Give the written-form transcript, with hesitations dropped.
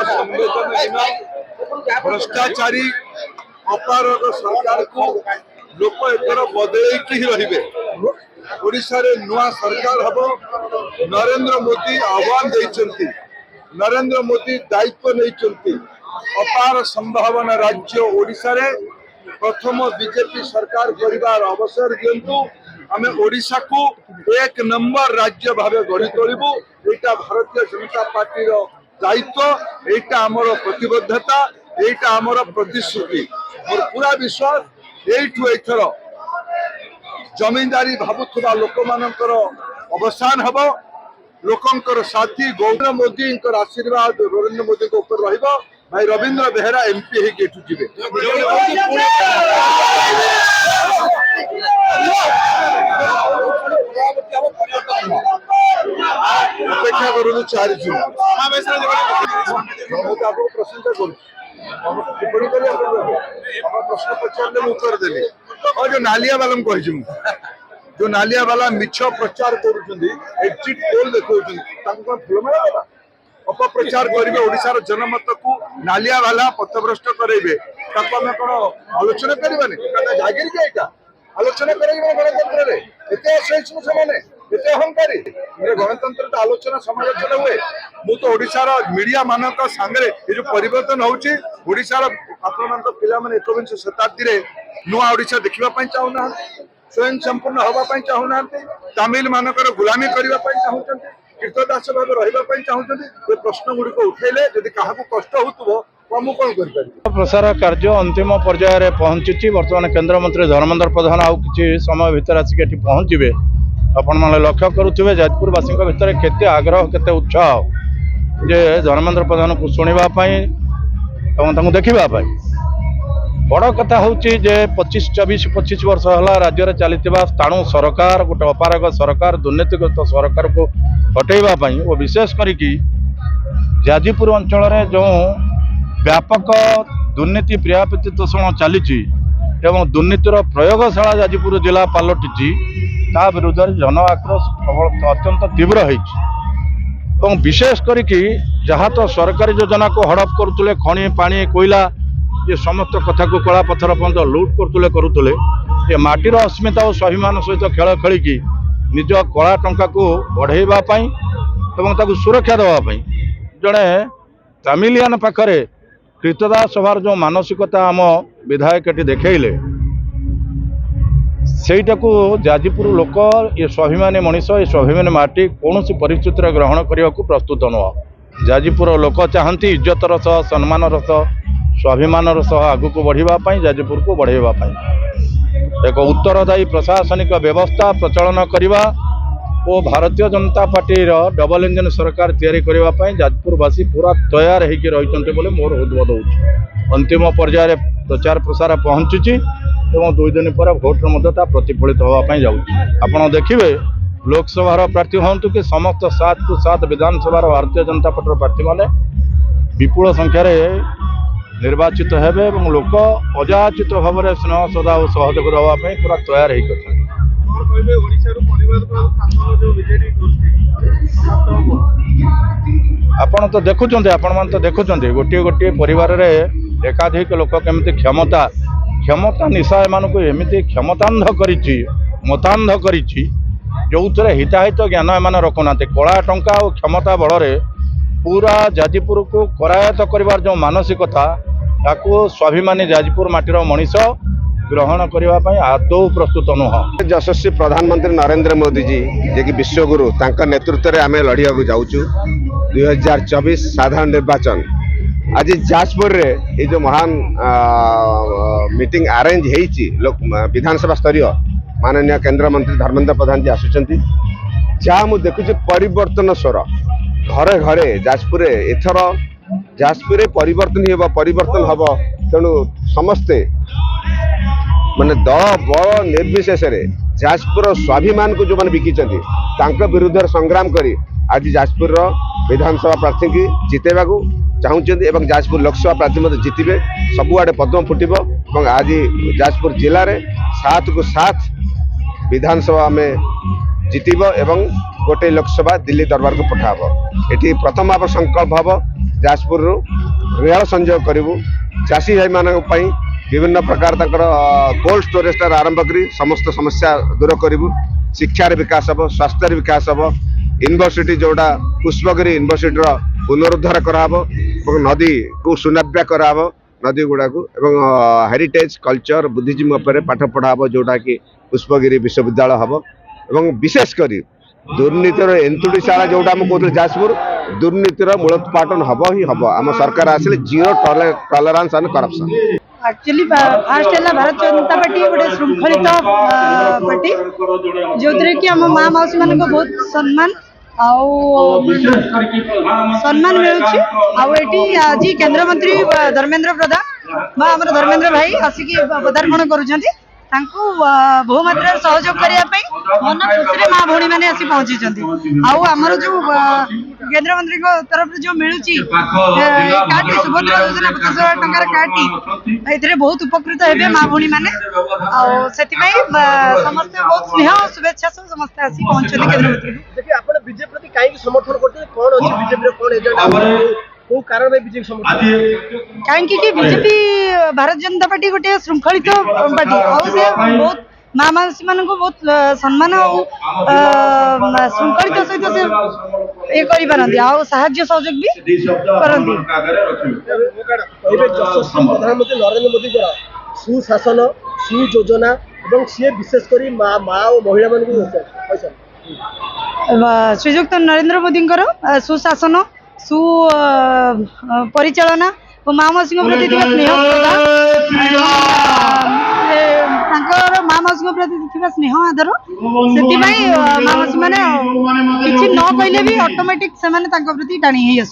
संवेदनहीन भ्रष्टाचारी अपारग सरकार को लोक एथर बदलैकी रहिबे। ओडिशा रे नुआ सरकार हबो। नरेंद्र मोदी आह्वान देइचंती, नरेंद्र मोदी दायित्व नैचंती। अपार संभावना राज्य ओडिशा रे प्रथम बीजेपी सरकार करिवार अवसर दियंतु। आमे ओडिशा को एक नंबर राज्य भावे गढ़ी तोड़बू। एटा भारतीय जनता पार्टी रो दायित्व, एटा हमर प्रतिबद्धता, एटा हमर प्रतिश्रुति। मोर पूरा विश्वास एठु एथर जमींदारी भावुथबा लोक मानकर अवसान हबो। लोकंकर साथी गौरव मोदी आशीर्वाद नरेंद्र मोदी को ऊपर रहिबो। भाई रविंद्र बेहरा एमपी हे गेटू जिबे। अपेक्षा करूँ 4 जून प्रशंसा करूँ टिप्पणी कर प्रश्न पचारे उत्तर देली। और जो नालिया वाला कही जो नालिया वाला मिछ प्रचार करजिट पोल देखा अपप्रचार करेंगे ओडिशार जनमत को नालिया वाला पथभ्रष्ट करेंगे कौन आलोचना करवानी जागिर क्या आलोचना करेंगे गणतंत्र एत असहिष्णु से अहंकारी गणतंत्र तो आलोचना समालोचना हुए। मुझे ओडिशार मीडिया मानक सांगे जो परिवर्तन होउची ओडिशार आपण पिला माने 21 शताब्दी नुआ ओडिशा देखा चाहूना, स्वयं संपूर्ण हवाई चाहूना, तमिल मानकर गुलामी करने चाहते, कीर्तदास भाव रही चाहते। प्रश्न गुड़िक उठेले जदि क्या कष्ट हो प्रसार कार्य अंतिम पर्यायर पहुंची। बर्तमान केंद्र मंत्री धर्मेंद्र प्रधान आउ कि समय भितर आसिक पहुंचे। आपण मैंने लक्ष्य करुवे जाजपुरवासी भितर केते आग्रह केते उत्साह जे धर्मेंद्र प्रधान को शुणापी देखा। बड़ कथा हूँ जे 25 वर्ष है राज्य में चली स्थाणु सरकार गोटे अपारग सरकार दुर्नीतिग्रस्त सरकार को हटेवाई और विशेष करी जाजपुर अंचल जो व्यापक दुर्नीति प्रियापीति तोषण चली दुर्नीतिर प्रयोगशाला जाजपुर जिला पलटि ता विरुद्ध जन आक्रोश अत्यंत तीव्र हो। विशेष करी जहाँ तो सरकारी योजना को हड़प करुले खनि पानी कोयला ये समस्त कथा को कला पथर पर्यंत लुट करुले ये माटीर अस्मिता और स्वाभिमान सहित खेल खेलिकी निज कला टंका को बढ़ावाई और सुरक्षा देवाई जड़े तमिलियन पाखरे कीर्तदास सभार जो मानसिकता आम विधायक देखले सेटा को जाजपुर लोक ये स्वाभिमानी मनीष ये स्वाभिमानी माटी कौन परिस्थिति ग्रहण करने को प्रस्तुत नुह। जाजपुर लोक चाहती इज्जतर सह सम्मानर सह स्वाभिमानर सह आगु को बढ़ावाई जाजपुर को बढ़ावाई एक उत्तरदायी प्रशासनिक व्यवस्था प्रचलन करने और Bharatiya Janata party double engine सरकार तैयारी करने जाजपुरवासी पूरा तैयार होती मोर उद्बोध हो। अंतिम पर्यायर प्रचार प्रसार पहुंची और 2 दिन पर भोटर प्रतिफलित होगापी जाऊँ। देखिए लोकसभा प्रार्थी हूँ कि समस्त 7 को 7 विधानसभा भारतीय जनता पार्टी प्रार्थी मैंने विपुल संख्यार निर्वाचित हेबे और लोक अजाचित भाव में स्नेह श्रद्धा और सहयोग देवाई पूरा तैयार हो। आपण तो देखुं आपण मान तो देखुं गोटे गोटे परिवार रे एकाधिक लोक केमती क्षमता निशा एम एमती क्षमतांध करिछि मतांध करिछि जो हिताहित ज्ञान एम रखुना कला टंका और क्षमता बल पूरा जाजपुर को करायत्त कर जो मानसिकता ताको स्वाभिमानी जाजपुर माटीर मनीष ग्रहण करने आदौ प्रस्तुत नुह। यशस्वी प्रधानमंत्री नरेंद्र मोदी जी जे कि विश्वगुरु तांका नेतृत्व में आम लड़िया जाऊँ 2024 साधारण निर्वाचन। आज जाजपुर रे ये जो महान मीटिंग अरेंज हो विधानसभा स्तरीय माननीय केंद्र मंत्री धर्मेंद्र प्रधान जी आसुचंती जहाँ मुझे देखुची परिवर्तन स्वर घरे घरे जाजपुर एथर जाजपुर परिवर्तन हम तेणु समस्ते माने दल बल निर्विशेष जाजपुर स्वाभिमान को जो मैंने बिकी विरुद्ध संग्राम करी आज जाजपुर विधानसभा प्रार्थी की जितेबा चाहते और जाजपुर लोकसभा प्रार्थी जितबे सबुआडे पद्म फुटब और आज जाजपुर जिले में 7 को 7 विधानसभा में जितब और गोटे लोकसभा दिल्ली दरबार को पठाब। ये प्रथम आप संकल्प हम जाजपुर रेल संयोग करूँ चाषी भाई मान विभिन्न प्रकार कोल्ड स्टोरेज आरंभ कर समस्त समस्या दूर करूँ शिक्षार विकास हम स्वास्थ्य विकास हम यूनिवर्सिटी जोड़ा पुष्पगिरी यूनिवर्सिटी पुनरुद्धार कराब नदी को सुनाव्या कराब नदी गुड़ा को हेरिटेज कल्चर बुद्धिजीम पाठ पढ़ाब जोटा कि पुष्पगिरी विश्वविद्यालय हम एवं विशेषकर दुर्नीतिर एंतुड़ीशाला जोटा कहते जाजपुर दुर्नीतिर मूलोत्पाटन हम ही हम आम सरकार आसिले zero tolerance and corruption. Actually fast है भारत जनता पार्टी गोटे श्रृंखलित पार्टी जो कि आम माँ मौसी मान बहुत सम्मान सम्मान मिलूँ आज केंद्र मंत्री धर्मेंद्र प्रधान आम धर्मेंद्र भाई आसिक पदार्पण करुँच बहु मात्रा सहयोग करने मन खुशी माँ भौणी मैंने आसी पहुंची आमर जो केंद्र मंत्री तरफ जो मिलूँ कार्ड सुभद्रा योजना 50,000 टंकार कार्ड ये बहुत उपकृत हे माँ भौणी मैंने से समस्ते बहुत स्नेह और शुभेच्छा सब समस्ते आसी पहुंचते केंद्र मंत्री बीजेपी कहीं समर्थन करते कौन अच्छे बीजेपी कौन एजेंडा को कारण बीजेपी समर्थन कहीं बीजेपी भारत जनता पार्टी गोटे श्रृंखलित पार्टी बहुत माँ मौसी मान बहुत सम्मान श्रृंखलित सहित से ये कर सहयोग भी करती प्रधानमंत्री नरेंद्र मोदी सुशासन सुयोजना और सी विशेषकर माँ और महिला मान श्रीजुक्त नरेंद्र मोदी सुशासन सुपरिचालना और माँ मौसी प्रति स्नेह माँ मौसी प्रति स्नेह आदर से माँ मौसी मैंने किसी न कहले भी ऑटोमेटिक से प्रति टाणी आस।